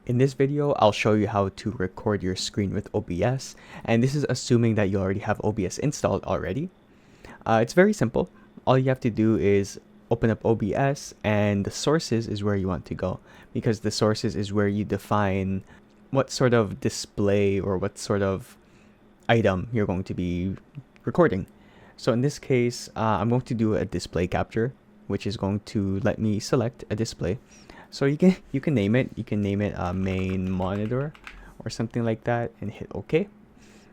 In this video, I'll show you how to record your screen with OBS, and this is assuming that you already have OBS installed already. It's very simple. All you have to do is open up OBS, and the sources is where you want to go, because the sources is where you define what sort of display or what sort of item you're going to be recording. So in this case, I'm going to do a display capture, which is going to let me select a display. So you can name it. You can name it main monitor or something like that, and hit OK.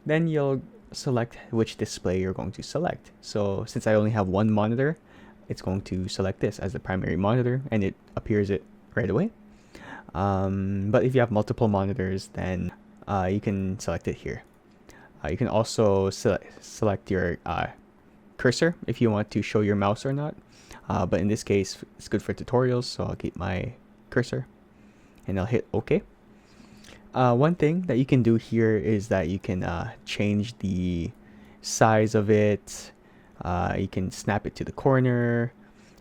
Then you'll select which display you're going to select. So since I only have one monitor, it's going to select this as the primary monitor, and it appears it right away. But if you have multiple monitors, then you can select it here. You can also select your cursor if you want to show your mouse or not. But in this case, it's good for tutorials, so I'll keep my cursor and I'll hit OK. One thing that you can do here is that you can change the size of it. You can snap it to the corner.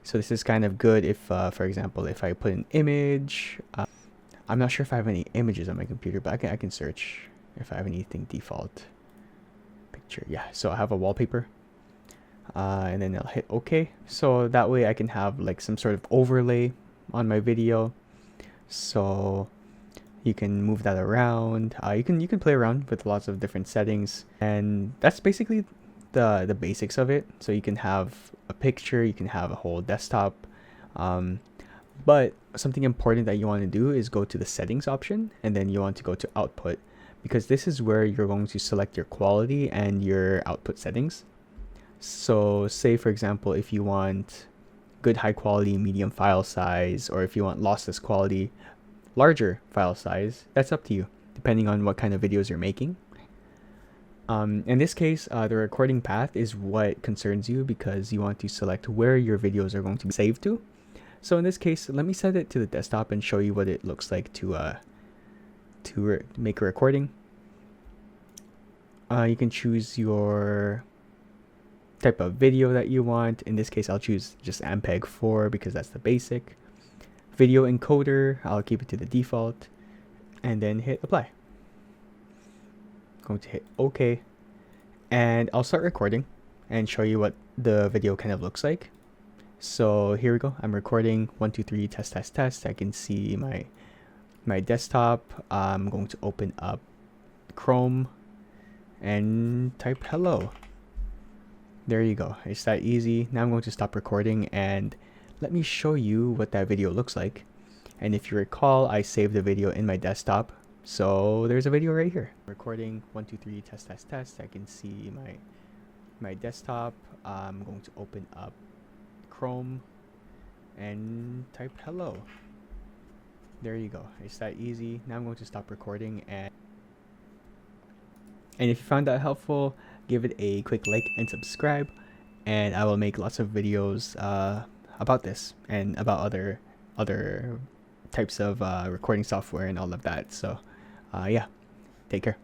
So this is kind of good if, for example, if I put an image. I'm not sure if I have any images on my computer, but I can search if I have anything default. Picture, yeah. So I have a wallpaper. And then I'll hit OK. So that way I can have like some sort of overlay on my video. So you can move that around. You can play around with lots of different settings, and that's basically the basics of it. So you can have a picture, you can have a whole desktop. But something important that you want to do is go to the settings option, and then you want to go to output, because this is where you're going to select your quality and your output settings. So say, for example, if you want good high quality medium file size, or if you want lossless quality larger file size, that's up to you depending on what kind of videos you're making. In this case, the recording path is what concerns you, because you want to select where your videos are going to be saved to. So in this case, let me set it to the desktop and show you what it looks like to make a recording. You can choose your type of video that you want. In this case, I'll choose just MPEG 4 because that's the basic. Video encoder, I'll keep it to the default, and then hit apply. Going to hit OK, and I'll start recording and show you what the video kind of looks like. So here we go. I'm recording 1 2 3 test test test. I can see my desktop. I'm going to open up Chrome and type hello. There you go. It's that easy. Now I'm going to stop recording and let me show you what that video looks like. And if you recall, I saved the video in my desktop. So there's a video right here. Recording 1 2 3 test test test. I can see my desktop. I'm going to open up Chrome and type hello. There you go. It's that easy. Now I'm going to stop recording, and if you found that helpful, give it a quick like and subscribe, and I will make lots of videos about this and about other types of recording software and all of that. So yeah, take care.